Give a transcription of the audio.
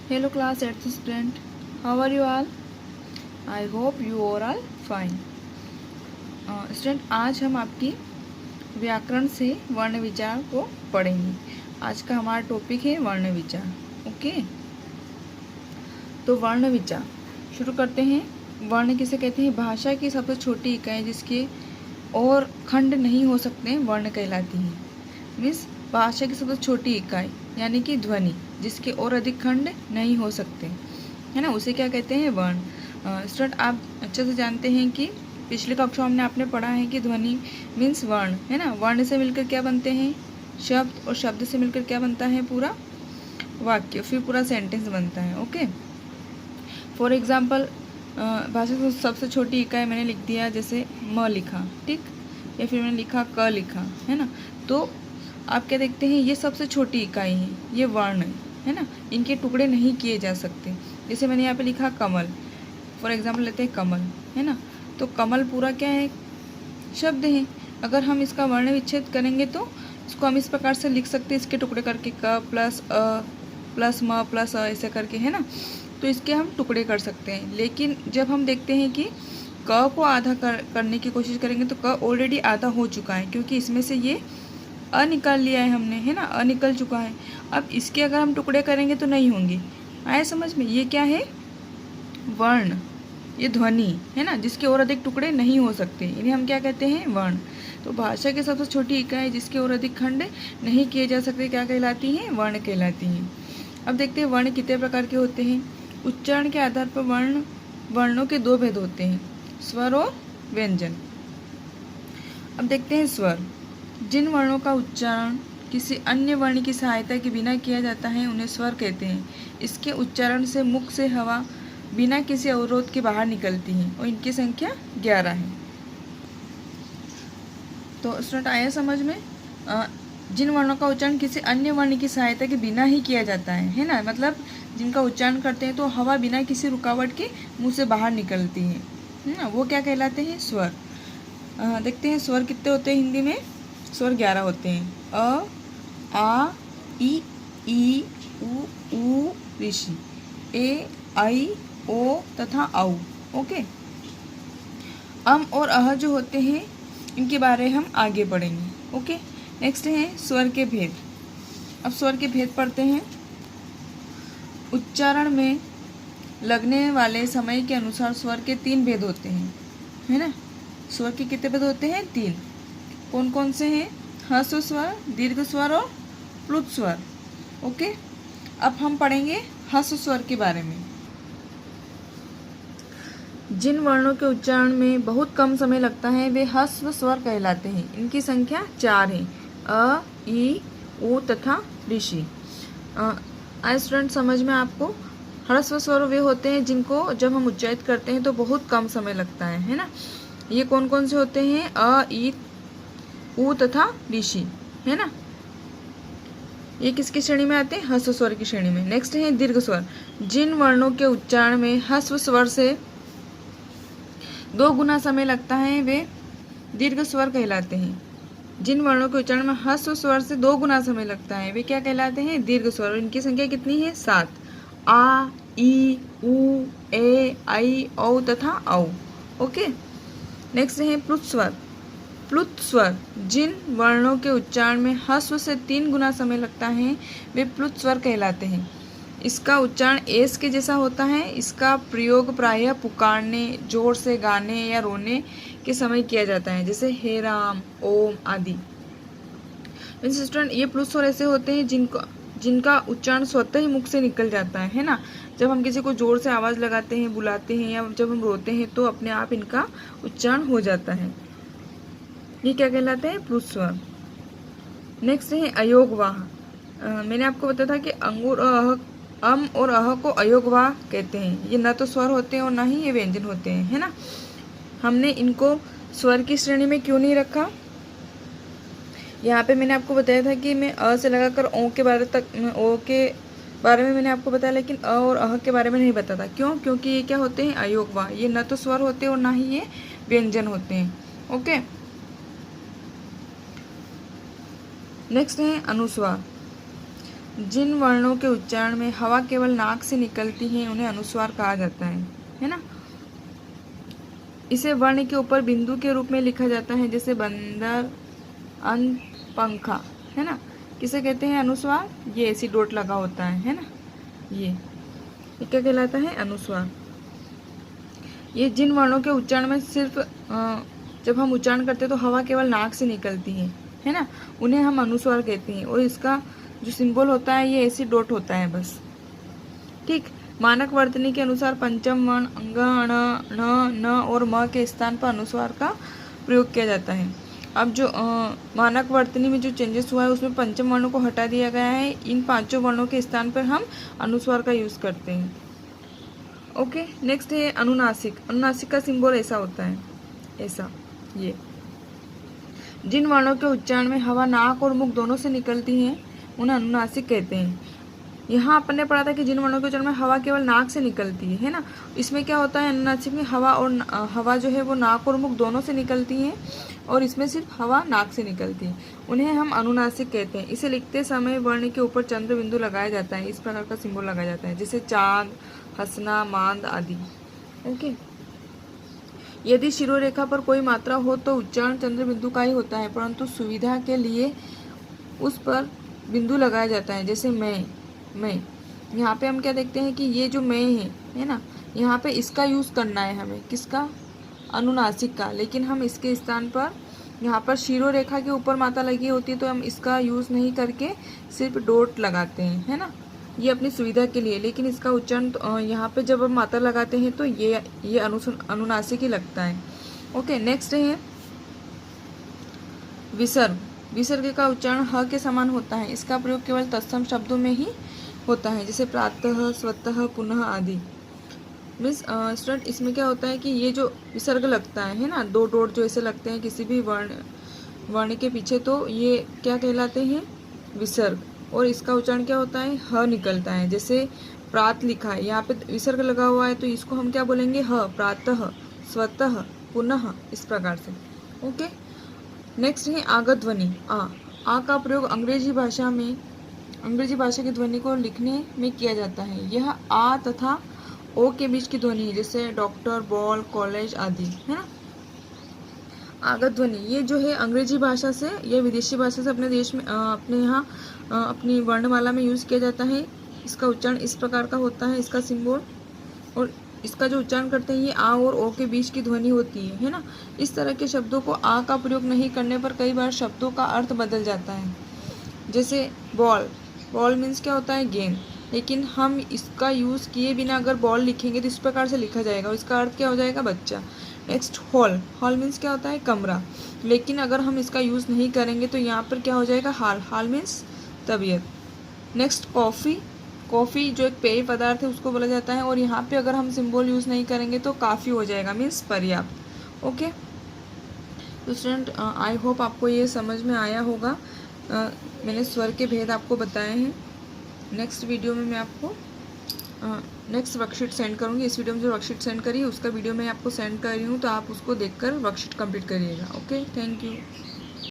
Hello class 8th student, how are you all? I hope you are all fine. Student आज हम आपकी व्याकरण से वर्ण विचार को पढ़ेंगे। आज का हमारा टॉपिक है वर्ण विचार। ओके, तो वर्ण विचार शुरू करते हैं। वर्ण किसे कहते हैं? भाषा की सबसे छोटी इकाई जिसके और खंड नहीं हो सकते वर्ण कहलाती है। मीन्स भाषा की सबसे छोटी इकाई यानी कि ध्वनि जिसके और अधिक खंड नहीं हो सकते, है ना, उसे क्या कहते हैं? वर्ण। स्टूडेंट आप अच्छे से जानते हैं कि पिछले कक्षा में आपने पढ़ा है कि ध्वनि मीन्स वर्ण, है ना। वर्ण से मिलकर क्या बनते हैं? शब्द, और शब्द से मिलकर क्या बनता है? पूरा वाक्य, फिर पूरा सेंटेंस बनता है। ओके, फॉर एग्जाम्पल भाषा की सबसे छोटी इकाई मैंने लिख दिया, जैसे म लिखा, ठीक, या फिर मैंने लिखा क लिखा, है ना। तो आप क्या देखते हैं? ये सबसे छोटी इकाई है, ये वर्ण है ना, इनके टुकड़े नहीं किए जा सकते। जैसे मैंने यहाँ पे लिखा कमल, फॉर एग्जाम्पल लेते हैं कमल, है ना। तो कमल पूरा क्या है? शब्द है। अगर हम इसका वर्ण विच्छेद करेंगे तो इसको हम इस प्रकार से लिख सकते हैं, इसके टुकड़े करके क प्लस अ प्लस म प्लस अ ऐसे करके, है ना। तो इसके हम टुकड़े कर सकते हैं। लेकिन जब हम देखते हैं कि क को आधा करने की कोशिश करेंगे तो क ऑलरेडी आधा हो चुका है, क्योंकि इसमें से ये अ निकाल लिया है हमने, है ना, अ निकल चुका है। अब इसके अगर हम टुकड़े करेंगे तो नहीं होंगे। आया समझ में? ये क्या है? वर्ण, ये ध्वनि है ना, जिसके और अधिक टुकड़े नहीं हो सकते, इन्हें हम क्या कहते हैं? वर्ण। तो भाषा की सबसे छोटी इकाई जिसके और अधिक खंड नहीं किए जा सकते क्या कहलाती हैं? वर्ण कहलाती हैं। अब देखते हैं वर्ण कितने प्रकार के होते हैं। उच्चारण के आधार पर वर्णों के दो भेद होते हैं, स्वर और व्यंजन। अब देखते हैं स्वर। जिन वर्णों का उच्चारण किसी अन्य वर्ण की सहायता के बिना किया जाता है उन्हें स्वर कहते हैं। इसके उच्चारण से मुख से हवा बिना किसी अवरोध के बाहर निकलती है और इनकी संख्या 11 है। तो स्टूडेंट आया समझ में? जिन वर्णों का उच्चारण किसी अन्य वर्ण की सहायता के बिना ही किया जाता है ना, मतलब जिनका उच्चारण करते हैं तो हवा बिना किसी रुकावट के मुंह से बाहर निकलती है ना, वो क्या कहलाते हैं? स्वर। देखते हैं स्वर कितने होते हैं हिंदी में। स्वर 11 होते हैं। अ, आ, ई, उ, ऋषि, ए, आई, ओ तथा औ। ओके, अम और अह जो होते हैं इनके बारे हम आगे पढ़ेंगे। ओके, नेक्स्ट है स्वर के भेद। अब स्वर के भेद पढ़ते हैं। उच्चारण में लगने वाले समय के अनुसार स्वर के 3 भेद होते हैं, है ना। स्वर के कितने भेद होते हैं? 3। कौन कौन से हैं? ह्रस्व स्वर, दीर्घ स्वर और प्लुत स्वर। ओके, अब हम पढ़ेंगे ह्रस्व स्वर के बारे में। जिन वर्णों के उच्चारण में बहुत कम समय लगता है वे ह्रस्व स्वर कहलाते हैं। इनकी संख्या 4 है, अ, ई, उ तथा ऋषि। आई स्टूडेंट समझ में आपको? ह्रस्व स्वर वे होते हैं जिनको जब हम उच्चारित करते हैं तो बहुत कम समय लगता है ना। ये कौन कौन से होते हैं? अ, ई, उ तथा ऋषि, है ना। ये किसकी श्रेणी में आते हैं? ह्रस्व स्वर की श्रेणी में। नेक्स्ट है दीर्घ स्वर। जिन वर्णों के उच्चारण में ह्रस्व स्वर से 2 गुना समय लगता है वे दीर्घ स्वर कहलाते हैं। जिन वर्णों के उच्चारण में ह्रस्व स्वर से 2 गुना समय लगता है वे क्या कहलाते हैं? दीर्घ स्वर। इनकी संख्या कितनी है? 7। आ, ई, उ, ए, आई, औ तथा औ। ओके, नेक्स्ट है प्लुत स्वर। प्लुत स्वर। जिन वर्णों के उच्चारण में ह्रस्व से 3 गुना समय लगता है वे प्लुत स्वर कहलाते हैं। इसका उच्चारण एस के जैसा होता है। इसका प्रयोग प्रायः पुकारने, जोर से गाने या रोने के समय किया जाता है, जैसे हे राम, ओम आदि। स्टूडेंट ये प्लुत स्वर ऐसे होते हैं जिनका उच्चारण स्वतः ही मुख से निकल जाता है ना। जब हम किसी को जोर से आवाज़ लगाते हैं, बुलाते हैं या जब हम रोते हैं तो अपने आप इनका उच्चारण हो जाता है। ये क्या कहलाते हैं? प्लुत स्वर। नेक्स्ट है अयोगवाह। मैंने आपको बताया था कि अंगूर अम और अह को अयोगवाह कहते हैं। ये न तो स्वर होते हैं और ना ही ये व्यंजन होते हैं, है ना। हमने इनको स्वर की श्रेणी में क्यों नहीं रखा? यहाँ पे मैंने आपको बताया था कि मैं अ से लगाकर ओ के बारे में मैंने आपको बताया, लेकिन अ और अह के बारे में नहीं बताया था। क्यों? क्योंकि ये क्या होते हैं? अयोगवाह। ये न तो स्वर होते हैं और ना ही ये व्यंजन होते हैं। ओके, नेक्स्ट है अनुस्वार। जिन वर्णों के उच्चारण में हवा केवल नाक से निकलती है उन्हें अनुस्वार कहा जाता है ना। इसे वर्ण के ऊपर बिंदु के रूप में लिखा जाता है, जैसे बंदर, अंत, पंखा, है ना। किसे कहते हैं अनुस्वार? ये ऐसी डॉट लगा होता है ना, ये क्या कहलाता है? अनुस्वार। ये जिन वर्णों के उच्चारण में सिर्फ जब हम उच्चारण करते हैं तो हवा केवल नाक से निकलती है ना, उन्हें हम अनुस्वार कहते हैं। और इसका जो सिंबल होता है ये ऐसी डॉट होता है बस, ठीक। मानक वर्तनी के अनुसार पंचम वर्ण अंग, अण, न, न और म के स्थान पर अनुस्वार का प्रयोग किया जाता है। अब जो मानक वर्तनी में जो चेंजेस हुआ है उसमें पंचम वर्णों को हटा दिया गया है। इन पांचों वर्णों के स्थान पर हम अनुस्वार का यूज करते हैं। ओके, नेक्स्ट है अनुनासिक। अनुनासिक का सिंबल ऐसा होता है, ऐसा, ये। जिन वर्णों के उच्चारण में हवा नाक और मुख दोनों से निकलती है उन्हें अनुनासिक कहते हैं। यहाँ अपन ने पढ़ा था कि जिन वर्णों के उच्चारण में हवा केवल नाक से निकलती है ना, इसमें क्या होता है? अनुनासिक में हवा जो है वो नाक और मुख दोनों से निकलती है और इसमें सिर्फ हवा नाक से निकलती है, उन्हें हम अनुनासिक कहते हैं। इसे लिखते समय वर्ण के ऊपर चंद्र बिंदु लगाया जाता है, इस प्रकार का सिंबल लगाया जाता है, जैसे चांद, हंसना, मांद आदि। ओके, यदि शिरोरेखा पर कोई मात्रा हो तो उच्चारण चंद्र बिंदु का ही होता है, परंतु सुविधा के लिए उस पर बिंदु लगाया जाता है, जैसे मैं। यहाँ पे हम क्या देखते हैं कि ये जो मैं है ना, यहाँ पे इसका यूज़ करना है हमें, किसका? अनुनासिक का। लेकिन हम इसके स्थान पर यहाँ पर शिरोरेखा के ऊपर मात्रा लगी होती है तो हम इसका यूज़ नहीं करके सिर्फ डॉट लगाते हैं, है ना, ये अपनी सुविधा के लिए। लेकिन इसका उच्चारण यहाँ पे जब हम मात्रा लगाते हैं तो ये अनुनासिक ही लगता है। ओके, नेक्स्ट है विसर्ग। विसर्ग का उच्चारण ह के समान होता है। इसका प्रयोग केवल तत्सम शब्दों में ही होता है, जैसे प्रातः, स्वतः, पुनः आदि। मीन्स स्टूडेंट, इसमें क्या होता है कि ये जो विसर्ग लगता है ना, दो डॉट जो ऐसे लगते हैं किसी भी वर्ण के पीछे, तो ये क्या कहलाते हैं? विसर्ग। और इसका उच्चारण क्या होता है? ह निकलता है। जैसे प्रात लिखा है, यहाँ पे विसर्ग लगा हुआ है तो इसको हम क्या बोलेंगे? ह, प्रातः, स्वतः, पुनः, इस प्रकार से। ओके, नेक्स्ट है आगत ध्वनि। आ का प्रयोग अंग्रेजी भाषा की ध्वनि को लिखने में किया जाता है। यह आ तथा ओ के बीच की ध्वनि है, जैसे डॉक्टर, बॉल, कॉलेज आदि, है ना। आगत ध्वनि ये जो है अंग्रेजी भाषा से या विदेशी भाषा से अपने देश में अपने यहाँ अपनी वर्णमाला में यूज़ किया जाता है। इसका उच्चारण इस प्रकार का होता है, इसका सिंबल। और इसका जो उच्चारण करते हैं ये आ और ओ के बीच की ध्वनि होती है ना। इस तरह के शब्दों को आ का प्रयोग नहीं करने पर कई बार शब्दों का अर्थ बदल जाता है। जैसे बॉल मीन्स क्या होता है? गेंद। लेकिन हम इसका यूज़ किए बिना अगर बॉल लिखेंगे तो इस प्रकार से लिखा जाएगा और इसका अर्थ क्या हो जाएगा? बच्चा। नेक्स्ट हॉल मीन्स क्या होता है? कमरा। लेकिन अगर हम इसका यूज़ नहीं करेंगे तो यहाँ पर क्या हो जाएगा? हाल मीन्स तबीयत। नेक्स्ट कॉफ़ी जो एक पेय पदार्थ है उसको बोला जाता है और यहाँ पे अगर हम सिंबल यूज़ नहीं करेंगे तो काफ़ी हो जाएगा, मीन्स पर्याप्त। ओके, तो स्टूडेंट आई होप आपको ये समझ में आया होगा। मैंने स्वर के भेद आपको बताए हैं। नेक्स्ट वीडियो में मैं आपको नेक्स्ट वर्कशीट सेंड करूँगी। इस वीडियो में जो वर्कशीट सेंड करी है उसका वीडियो मैं आपको सेंड कर रही हूँ, तो आप उसको देखकर वर्कशीट कंप्लीट करिएगा। Okay, thank you.